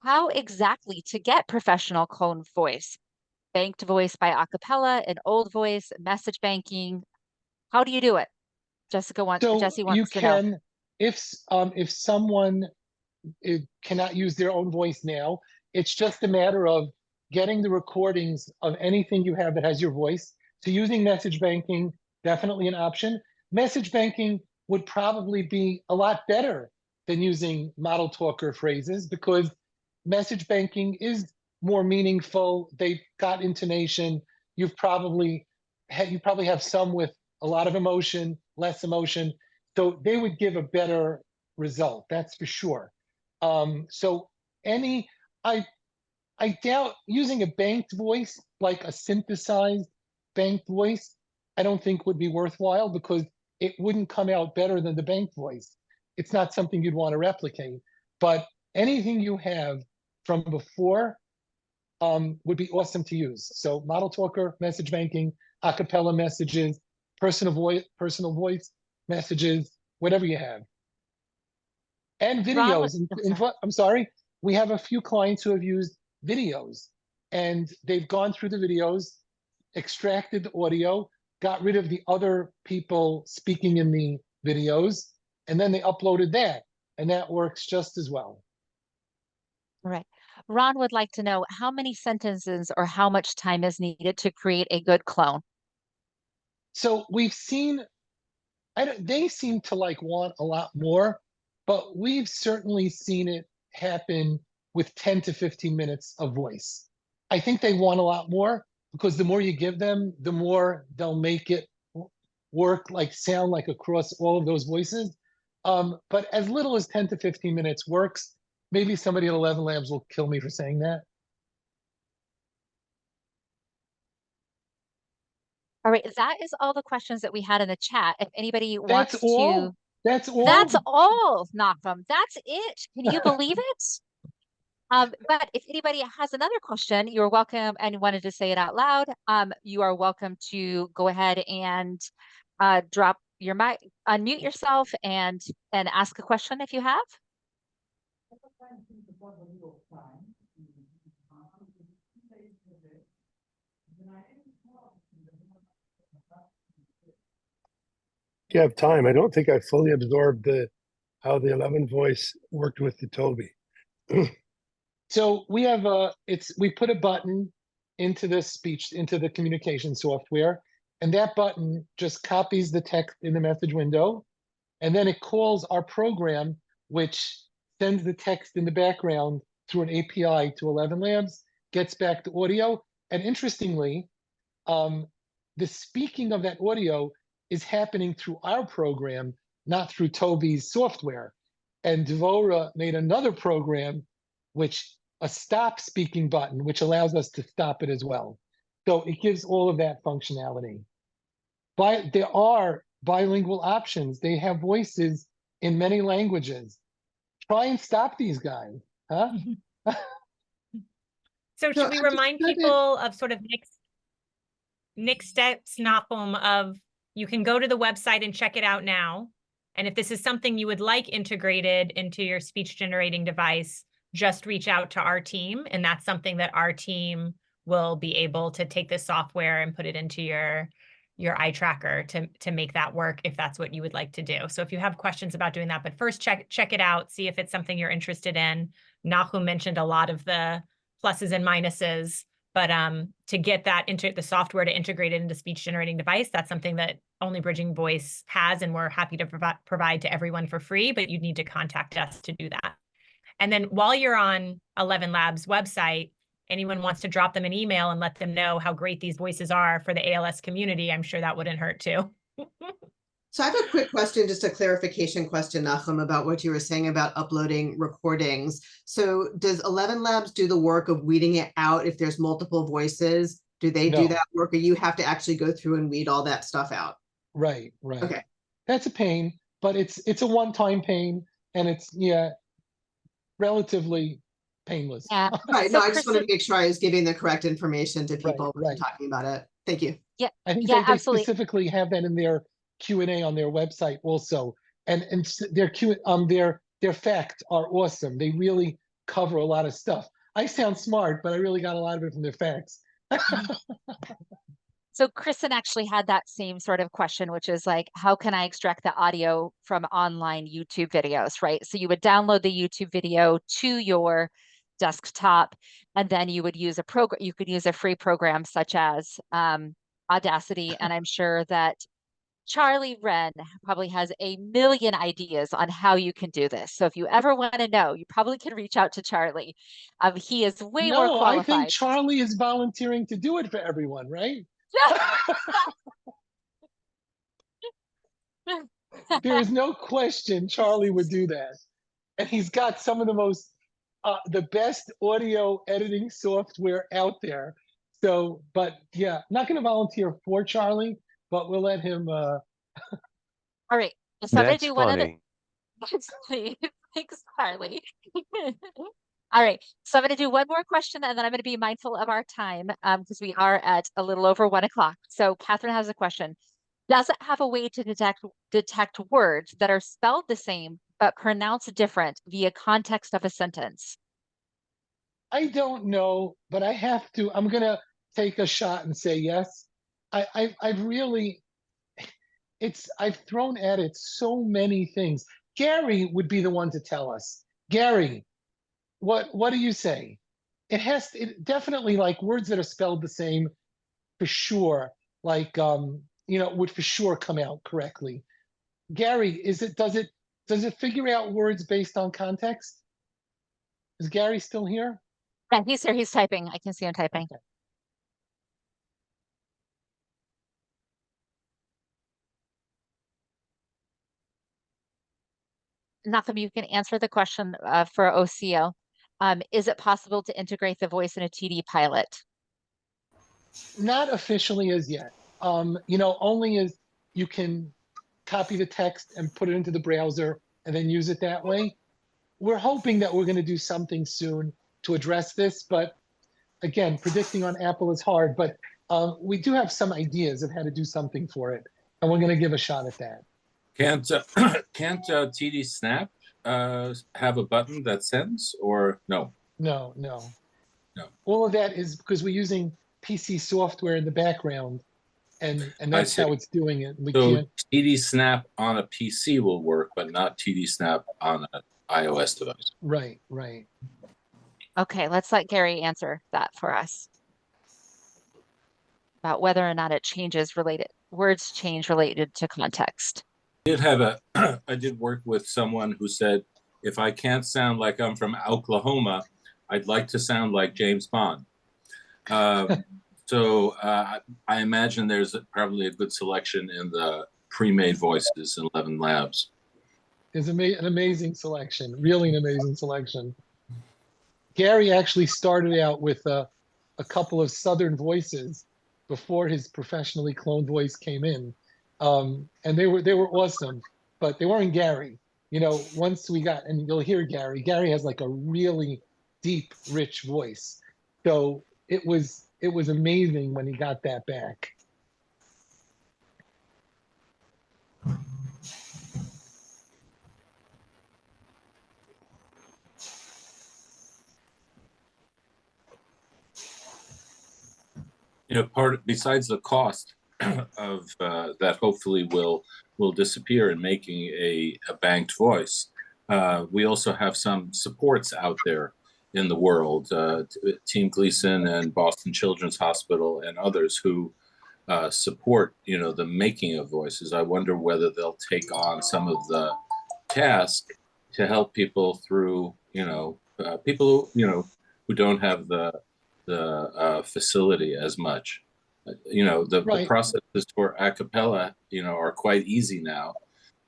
How exactly to get professional clone voice? Banked voice by acapella, an old voice, message banking. How do you do it? Jesse So you wants to know. can, if someone cannot use their own voice now, it's just a matter of getting the recordings of anything you have that has your voice. So using message banking, definitely an option. Message banking would probably be a lot better than using model talker phrases because message banking is more meaningful. They've got intonation. You probably have some with a lot of emotion, less emotion. So they would give a better result, that's for sure. So I doubt using a banked voice, like a synthesized banked voice, I don't think would be worthwhile because it wouldn't come out better than the banked voice. It's not something you'd want to replicate. But anything you have from before would be awesome to use. So model talker, message banking, acapella messages, personal voice messages, whatever you have. And videos. I'm sorry, we have a few clients who have used videos and they've gone through the videos, extracted the audio, got rid of the other people speaking in the videos, and then they uploaded that. And that works just as well. All right. Ron would like to know how many sentences or how much time is needed to create a good clone. So we've seen, they seem to want a lot more, but we've certainly seen it happen with 10 to 15 minutes of voice. I think they want a lot more because the more you give them, the more they'll make it work, sound like across all of those voices. But as little as 10 to 15 minutes works. Maybe somebody at 11 Labs will kill me for saying that. All right, that is all the questions that we had in the chat. If anybody wants That's all? to, That's all? That's all, Nachum. That's it. Can you believe it? But if anybody has another question, you're welcome and wanted to say it out loud. You are welcome to go ahead and drop your mic, unmute yourself, and ask a question if you have. You have time. I don't think I fully absorbed how the 11 voice worked with the Toby. So we have we put a button into the communication software, and that button just copies the text in the message window, and then it calls our program, which sends the text in the background through an API to 11 Labs, gets back the audio, and interestingly, the speaking of that audio is happening through our program, not through Toby's software. And Dvora made another program, which a stop speaking button, which allows us to stop it as well. So it gives all of that functionality. There are bilingual options. They have voices in many languages. Try and stop these guys, huh? So should we remind people of sort of next steps, Nahum, of you can go to the website and check it out now. And if this is something you would like integrated into your speech generating device, just reach out to our team. And that's something that our team will be able to take this software and put it into your eye tracker to make that work if that's what you would like to do. So if you have questions about doing that, but first check it out, see if it's something you're interested in. Nahum mentioned a lot of the pluses and minuses, but to get that into the software to integrate it into speech generating device, that's something that only Bridging Voice has, and we're happy to provide to everyone for free, but you'd need to contact us to do that. And then while you're on 11 Labs website, anyone wants to drop them an email and let them know how great these voices are for the ALS community, I'm sure that wouldn't hurt too. So I have a quick question, just a clarification question, Nahum, about what you were saying about uploading recordings. So does 11 Labs do the work of weeding it out if there's multiple voices? Do they do that work, or you have to actually go through and weed all that stuff out? Right, right. Okay. That's a pain, but it's a one-time pain, and it's relatively painless. Right. So No, I just wanted to make sure I was giving the correct information to people when right. talking about it. Thank you. Yeah, I think yeah, they absolutely. specifically have that in their Q&A on their website also, and their facts are awesome. They really cover a lot of stuff. I sound smart, but I really got a lot of it from their facts. So Kristen actually had that same sort of question, which is like, how can I extract the audio from online YouTube videos, right? So you would download the YouTube video to your desktop, and then you would use a program. You could use a free program such as Audacity, and I'm sure that Charlie Wren probably has a million ideas on how you can do this. So if you ever want to know, you probably can reach out to Charlie. He is way more No, I think qualified. Charlie is volunteering to do it for everyone, right? There is no question Charlie would do that. And he's got some of the best audio editing software out there. So, but yeah, I'm not going to volunteer for Charlie, but we'll let him. All right. So I'm going to do one of the. Thanks, Charlie. All right. So I'm going to do one more question, and then I'm going to be mindful of our time because we are at a little over 1 o'clock. So Catherine has a question. Does it have a way to detect words that are spelled the same but pronounced different via context of a sentence? I don't know, but I have to. I'm going to take a shot and say yes. I've really, I've thrown at it so many things. Gary would be the one to tell us. Gary, what do you say? It definitely, like, words that are spelled the same for sure, like would for sure come out correctly. Gary, does it figure out words based on context? Is Gary still here? Yeah, he's here. He's typing. I can see him typing. Okay. Nahum, you can answer the question for OCO. Is it possible to integrate the voice in a TD pilot? Not officially as yet. Only as you can copy the text and put it into the browser and then use it that way. We're hoping that we're going to do something soon to address this, but again, predicting on Apple is hard, but we do have some ideas of how to do something for it, and we're going to give a shot at that. Can't TD Snap have a button that sends, or no? No. All of that is because we're using PC software in the background, and that's how it's doing it. So TD Snap on a PC will work, but not TD Snap on an iOS device. Right. Okay, let's let Gary answer that for us about whether or not it changes related, words change related to context. I did work with someone who said, if I can't sound like I'm from Oklahoma, I'd like to sound like James Bond. So I imagine there's probably a good selection in the pre-made voices in 11 Labs. There's an amazing selection, really an amazing selection. Gary actually started out with a couple of Southern voices before his professionally cloned voice came in. And they were awesome, but they weren't Gary. You know, once we got, and you'll hear Gary has like a really deep, rich voice. So it was amazing when he got that back. You know, besides the cost of that hopefully will disappear in making a banked voice, we also have some supports out there in the world, Team Gleason and Boston Children's Hospital and others who support, you know, the making of voices. I wonder whether they'll take on some of the task to help people through, you know, people who, you know, who don't have the facility as much. You know, the processes for a cappella, you know, are quite easy now.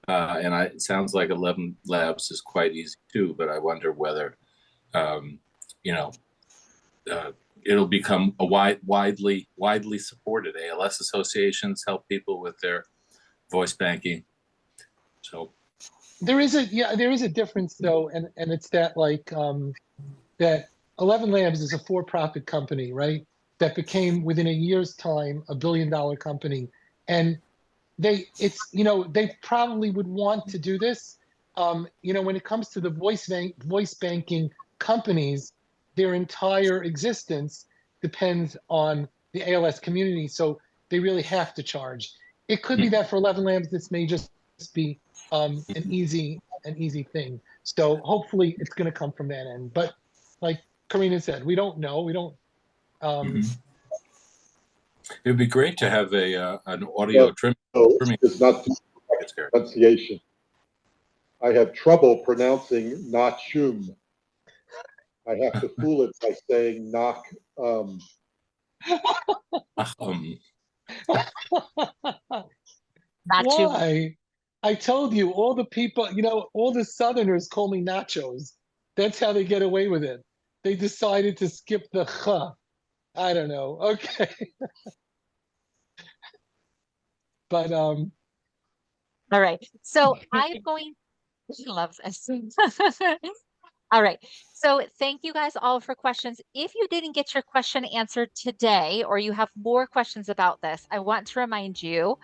And it sounds like 11 Labs is quite easy too, but I wonder whether, you know, it'll become a widely supported. ALS associations help people with their voice banking. So there is a difference though, and it's that like that 11 Labs is a for-profit company, right? That became within a year's time a $1 billion company, and they probably would want to do this. You know, when it comes to the voice banking companies, their entire existence depends on the ALS community, so they really have to charge. It could be that for 11 Labs, this may just be an easy thing. So hopefully it's going to come from that end. But like Karina said, we don't know. We don't. It would be great to have an audio trim. It's not pronunciation. I have trouble pronouncing Nachum. I have to fool it by saying knock. Why? I told you, all the people, you know, all the Southerners call me nachos. That's how they get away with it. They decided to skip the ch. I don't know. Okay. But all right. So I'm going. She loves us. All right. So thank you guys all for questions. If you didn't get your question answered today, or you have more questions about this, I want to remind you,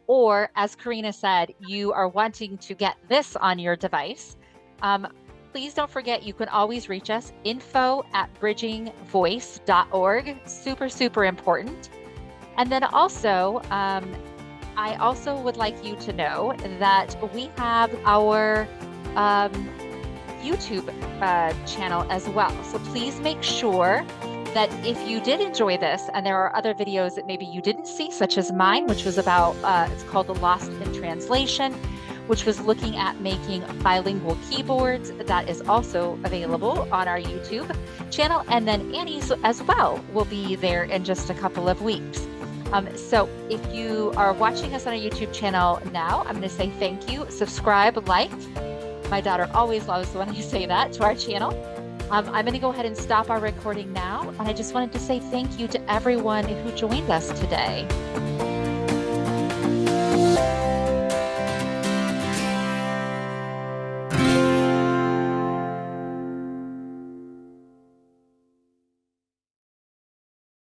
or as Karina said, you are wanting to get this on your device. Please don't forget, you can always reach us, info@bridgingvoice.org. Super, super important. And then also, I also would like you to know that we have our YouTube channel as well. So please make sure that if you did enjoy this, and there are other videos that maybe you didn't see, such as mine, which was about, it's called The Lost in Translation, which was looking at making bilingual keyboards. That is also available on our YouTube channel. And then Annie's as well will be there in just a couple of weeks. So if you are watching us on our YouTube channel now, I'm going to say thank you, subscribe, like. My daughter always loves when I say that to our channel. I'm going to go ahead and stop our recording now. And I just wanted to say thank you to everyone who joined us today.